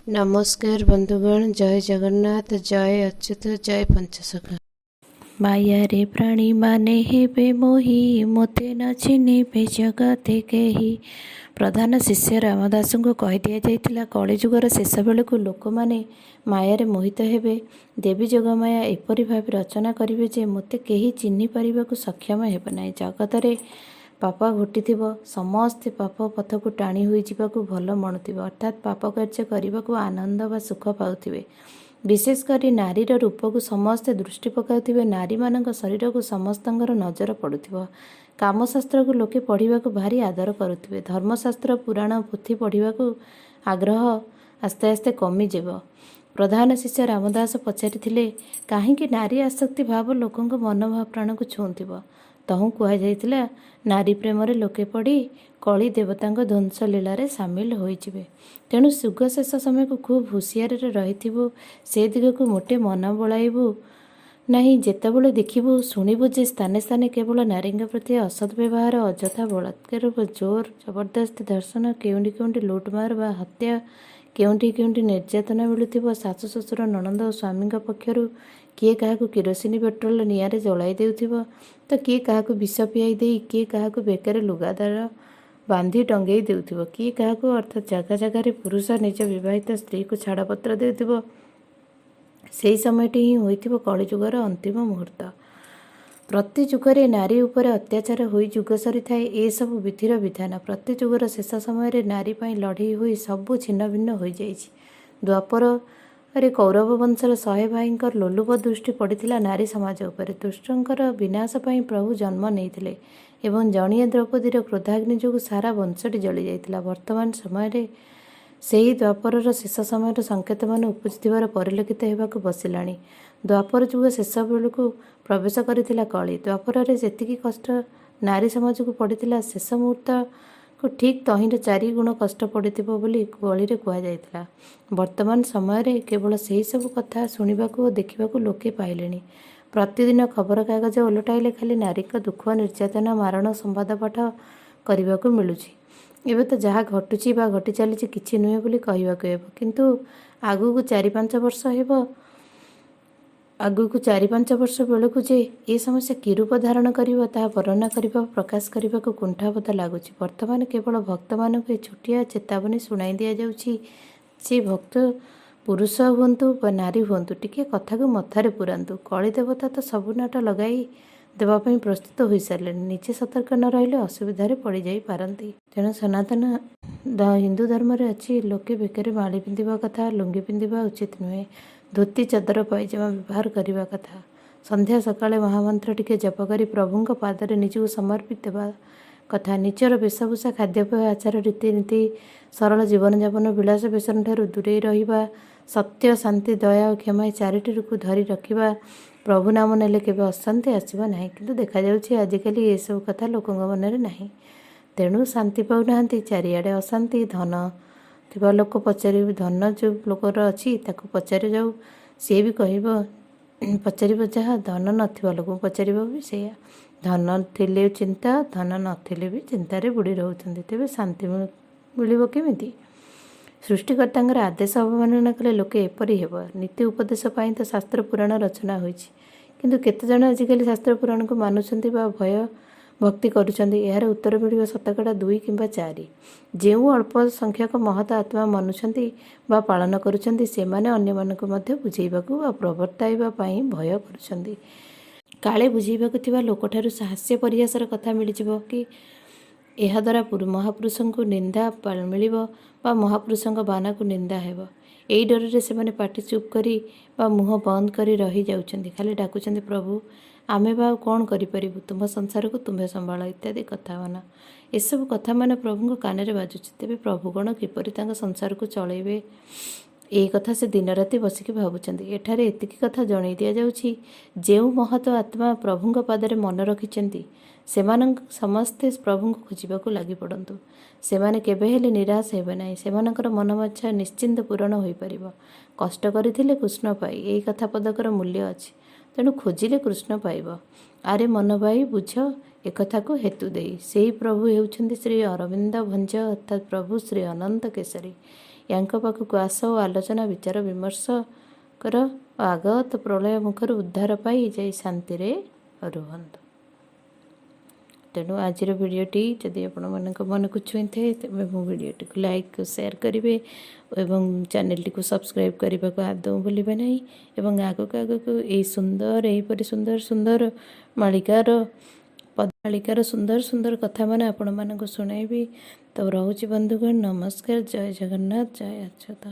नमस्कार बंधुगण, जय जगन्नाथ, जय अच्युत, जय पंचसखा। माया रे प्राणी माने हेबे मोहि मोते न चिन्हिबे जगते केहि। प्रधान शिष्य रामदास को कही दि जाइथिला कलिजुगर शेष बेलू लोक मैंने मायारे मोहित हेबे। देवी जोगमाया एपरि भाव रचना करिवे जे मोते केही चिन्हि पारिबाकु सक्षम हेबे नाही। जगतरे पाप घटिथिब समस्ते पाप पथ को टाणी होई जिबाकु भल मणुथिबे, अर्थात पाप कार्य करबाकु आनंद व सुख पाउथिबे। विशेषकर नारीर रूप को समस्ते दृष्टि पकाउथिबे। नारी मानक शरीर को समस्तंकर नजर पड़ुथिबो। कामशास्त्र को लोके पढ़िबाकु भारी आदर करुथिबे। धर्मशास्त्र पुराण पोथी पढ़िबाकु आग्रह आस्ते आस्ते कमी जीव। प्रधान शिष्य रामदास पचारिथिले, काहींकि नारी आसक्ति भाव लोकंक मनोभाव प्राण को छुंथिबो। तहु कुहाଯାଇଥିଲା, नारी प्रेम लोके पड़ी कली देवता ध्वंस लीलार सामिल होइजिबे। तेणु सुग शेष समय को खूब हुसियार रहिथिबु। से दिग को मोटे मन बलाइबु नहीं। जेतेबेले देखिबु शुणिबु जे स्थाने स्थाने केवल नारी प्रति असद व्यवहार, अजथा बलात्कार, जोर जबरदस्ती धर्षण, केउंटी केउंटी लुटमार बा हत्या, केउंटी केउंटी निर्यातना मिलुथिबो। शाशु शशुर ननंद और स्वामी पक्षरु किए काहाकु किरोसिनी पेट्रोल निआरे जलाई देउथिबो, तो किए काहाकु विष पियाई देई, किए काहाकु बेकर लुगादार बांधी टंगेई देउथिबो, किए काहाकु अर्थात जगह जगह पुरुष निज विवाहित स्त्री को छाड़पत्र देउथिबो। सेही समयटी ही होइथिबो कलिजुगर अंतिम मुहूर्त। प्रति जुगरे नारी उपरे अत्याचार होई जुग सरी थाए। ए सब विधिर विधान प्रति जुगर शेष समय नारी पाई लड़ई होई सबु छिन्न भिन्न हो जाइछि। द्वापर रे कौरव वंशर 100 भाईंकर लोलुप दृष्टि पड़िथिला नारी समाज उपरे। दुष्टंकर विनाश पाई प्रभु जन्म नेइथिले एवं जणिया द्रौपदीर क्रोधाग्नि जोगु सारा वंशटी जली जाइथिला। वर्तमान समय ସେହି ଦ୍ୱାପରର ଶେଷ ସମୟର ସଂକେତ ମାନ ଉପୁଜିଥିବାର ପରିଲକ୍ଷିତ ହେବାକୁ ବସିଲାଣି। ଦ୍ୱାପର ଯୁଗ ଶେଷ ବେଳକୁ ପ୍ରବେଶ କରିଥିଲା କଳି। ଦ୍ୱାପରରେ ଯେତିକି କଷ୍ଟ ନାରୀ ସମାଜକୁ ପଡ଼ିଥିଲା, ଶେଷ ମୁହୂର୍ତ୍ତକୁ ଠିକ୍ ତହିଁର 4 ଗୁଣ କଷ୍ଟ ପଡ଼ିଥିବ ବୋଲି କଳିରେ କୁହାଯାଇଥିଲା। ବର୍ତ୍ତମାନ ସମୟରେ କେବଳ ସେହି ସବୁ କଥା ଶୁଣିବାକୁ ଓ ଦେଖିବାକୁ ଲୋକେ ପାଇଲେଣି। ପ୍ରତିଦିନ ଖବରକାଗଜ ଓଲଟାଇଲେ ଖାଲି ନାରୀଙ୍କ ଦୁଃଖ, ନିର୍ଯାତନା, ମାରଣ ସମ୍ବାଦ ପାଠ କରିବାକୁ ମିଳୁଛି। ଏବେ ତ ଯାହା ଘଟୁଛି ବା ଘଟି ଚାଲିଛି କିଛି ନୁହେଁ ବୋଲି କହିବାକୁ ହେବ, କିନ୍ତୁ ଆଗକୁ 4-5 ବର୍ଷ ହେବ, ଆଗକୁ 4-5 ବର୍ଷ ବେଳକୁ ଯେ ଏ ସମସ୍ୟା କି ରୂପ ଧାରଣ କରିବ ତାହା ବର୍ଣ୍ଣନା କରିବା ପ୍ରକାଶ କରିବାକୁ କୁଣ୍ଠାବୋଧ ଲାଗୁଛି। ବର୍ତ୍ତମାନ କେବଳ ଭକ୍ତମାନଙ୍କୁ ଏ ଛୋଟିଆ ଚେତାବନୀ ଶୁଣାଇ ଦିଆଯାଉଛି ଯେ ଭକ୍ତ ପୁରୁଷ ହୁଅନ୍ତୁ ବା ନାରୀ ହୁଅନ୍ତୁ, ଟିକିଏ କଥାକୁ ମଥାରେ ପୁରାନ୍ତୁ। କଳି ଦେବତା ତ ସବୁ ନାଟ ଲଗାଇ ଦେବା ପାଇଁ ପ୍ରସ୍ତୁତ ହୋଇସାରିଲେଣି। ନିଜେ ସତର୍କ ନ ରହିଲେ ଅସୁବିଧାରେ ପଡ଼ିଯାଇ ପାରନ୍ତି। ତେଣୁ ସନାତନ ହିନ୍ଦୁ ଧର୍ମରେ ଅଛି, ଲୋକେ ବେକରେ ମାଳି ପିନ୍ଧିବା କଥା, ଲୁଙ୍ଗି ପିନ୍ଧିବା ଉଚିତ ନୁହେଁ। ଧୋତି ଚଦର ପାଇଜାମା ବ୍ୟବହାର କରିବା କଥା। ସନ୍ଧ୍ୟା ସକାଳେ ମହାମନ୍ତ୍ର ଟିକେ ଜପ କରି ପ୍ରଭୁଙ୍କ ପାଦରେ ନିଜକୁ ସମର୍ପି ଦେବା କଥା। ନିଜର ବେଶଭୂଷା, ଖାଦ୍ୟପେୟ, ଆଚାର, ରୀତିନୀତି, ସରଳ ଜୀବନଯାପନ, ବିଳାସ ବ୍ୟସନ ଠାରୁ ଦୂରେଇ ରହିବା, ସତ୍ୟ, ଶାନ୍ତି, ଦୟା ଓ କ୍ଷମା ଏ 4ଟିକୁ ଧରି ରଖିବା। ପ୍ରଭୁ ନାମ ନେଲେ କେବେ ଅଶାନ୍ତି ଆସିବ ନାହିଁ। କିନ୍ତୁ ଦେଖାଯାଉଛି ଆଜିକାଲି ଏସବୁ କଥା ଲୋକଙ୍କ ମନରେ ନାହିଁ। ତେଣୁ ଶାନ୍ତି ପାଉନାହାନ୍ତି, ଚାରିଆଡ଼େ ଅଶାନ୍ତି। ଧନ ଥିବା ଲୋକ ପଚାରିବ, ଧନ ଯେଉଁ ଲୋକର ଅଛି ତାକୁ ପଚାରି ଯାଉ, ସିଏ ବି କହିବ, ପଚାରିବ ଯାହା, ଧନ ନଥିବା ଲୋକକୁ ପଚାରିବ ବି ସେଇଆ। ଧନ ଥିଲେ ଚିନ୍ତା, ଧନ ନଥିଲେ ବି ଚିନ୍ତାରେ ବୁଡ଼ି ରହୁଛନ୍ତି। ତେବେ ଶାନ୍ତି ମିଳିବ କେମିତି? ସୃଷ୍ଟିକର୍ତ୍ତାଙ୍କର ଆଦେଶ ଅବମାନନା କଲେ ଲୋକେ ଏପରି ହେବ। ନୀତି ଉପଦେଶ ପାଇଁ ତ ଶାସ୍ତ୍ର ପୁରାଣ ରଚନା ହୋଇଛି, କିନ୍ତୁ କେତେଜଣ ଆଜିକାଲି ଶାସ୍ତ୍ର ପୁରାଣକୁ ମାନୁଛନ୍ତି ବା ଭୟ ଭକ୍ତି କରୁଛନ୍ତି? ଏହାର ଉତ୍ତର ମିଳିବ 2 କିମ୍ବା 4। ଯେଉଁ ଅଳ୍ପ ସଂଖ୍ୟକ ମହତ ଆତ୍ମା ମାନୁଛନ୍ତି ବା ପାଳନ କରୁଛନ୍ତି, ସେମାନେ ଅନ୍ୟମାନଙ୍କୁ ମଧ୍ୟ ବୁଝେଇବାକୁ ବା ପ୍ରବର୍ତ୍ତାଇବା ପାଇଁ ଭୟ କରୁଛନ୍ତି। କାଳେ ବୁଝେଇବାକୁ ଥିବା ଲୋକଠାରୁ ହାସ୍ୟ ପରିହାସର କଥା ମିଳିଯିବ କି ଏହାଦ୍ୱାରା ମହାପୁରୁଷଙ୍କୁ ନିନ୍ଦା ମିଳିବ ବା ମହାପୁରୁଷଙ୍କ ବାନାକୁ ନିନ୍ଦା ହେବ। ଏଇ ଡରରେ ସେମାନେ ପାଟି ଚୁପ୍ କରି ବା ମୁହଁ ବନ୍ଦ କରି ରହି ଯାଉଛନ୍ତି। ଖାଲି ଡାକୁଛନ୍ତି, ପ୍ରଭୁ ଆମେ ବା ଆଉ କ'ଣ କରିପାରିବୁ, ତୁମ ସଂସାରକୁ ତୁମ୍ଭେ ସମ୍ଭାଳ ଇତ୍ୟାଦି କଥାମାନ। ଏସବୁ କଥାମାନ ପ୍ରଭୁଙ୍କ କାନରେ ବାଜୁଛି। ତେବେ ପ୍ରଭୁ କ'ଣ କିପରି ତାଙ୍କ ସଂସାରକୁ ଚଳେଇବେ, ଏଇ କଥା ସେ ଦିନରାତି ବସିକି ଭାବୁଛନ୍ତି। ଏଠାରେ ଏତିକି କଥା ଜଣାଇ ଦିଆଯାଉଛି, ଯେଉଁ ମହତ ଆତ୍ମା ପ୍ରଭୁଙ୍କ ପାଦରେ ମନ ରଖିଛନ୍ତି ସେମାନଙ୍କ ସମସ୍ତେ ପ୍ରଭୁଙ୍କୁ ଖୋଜିବାକୁ ଲାଗିପଡ଼ନ୍ତୁ। ସେମାନେ କେବେ ହେଲେ ନିରାଶ ହେବେ ନାହିଁ। ସେମାନଙ୍କର ମନମାଚ୍ଛା ନିଶ୍ଚିନ୍ତ ପୂରଣ ହୋଇପାରିବ। କଷ୍ଟ କରିଥିଲେ କୃଷ୍ଣ ପାଇ, ଏଇ କଥା ପଦକର ମୂଲ୍ୟ ଅଛି। ତେଣୁ ଖୋଜିଲେ କୃଷ୍ଣ ପାଇବ। ଆରେ ମନ ଭାଇ ବୁଝ ଏକଥାକୁ ହେତୁ ଦେଇ। ସେହି ପ୍ରଭୁ ହେଉଛନ୍ତି ଶ୍ରୀ ଅରବିନ୍ଦ ଭଞ୍ଜ ଅର୍ଥାତ୍ ପ୍ରଭୁ ଶ୍ରୀ ଅନନ୍ତ କେଶରୀ। ୟାଙ୍କ ପାଖକୁ ଆସ ଓ ଆଲୋଚନା ବିଚାର ବିମର୍ଶ କର ଓ ଆଗତ ପ୍ରଳୟ ମୁଖରୁ ଉଦ୍ଧାର ପାଇ ଯାଇ ଶାନ୍ତିରେ ରୁହନ୍ତୁ। ତେଣୁ ଆଜିର ଭିଡ଼ିଓଟି ଯଦି ଆପଣମାନଙ୍କ ମନକୁ ଛୁଇଁଥାଏ ତେବେ ମୋ ଭିଡ଼ିଓଟିକୁ ଲାଇକ୍ ଓ ସେୟାର କରିବେ ଏବଂ ଚ୍ୟାନେଲଟିକୁ ସବସ୍କ୍ରାଇବ୍ କରିବାକୁ ଆଦୌ ଭୁଲିବେ ନାହିଁ। ଏବଂ ଆଗକୁ ଏହିପରି ସୁନ୍ଦର ମାଳିକାର ସୁନ୍ଦର କଥାମାନେ ଆପଣମାନଙ୍କୁ ଶୁଣାଇବି। ତ ରହୁଛି ବନ୍ଧୁଗଣ, ନମସ୍କାର, ଜୟ ଜଗନ୍ନାଥ, ଜୟ ଅଚ୍ୟୁତ।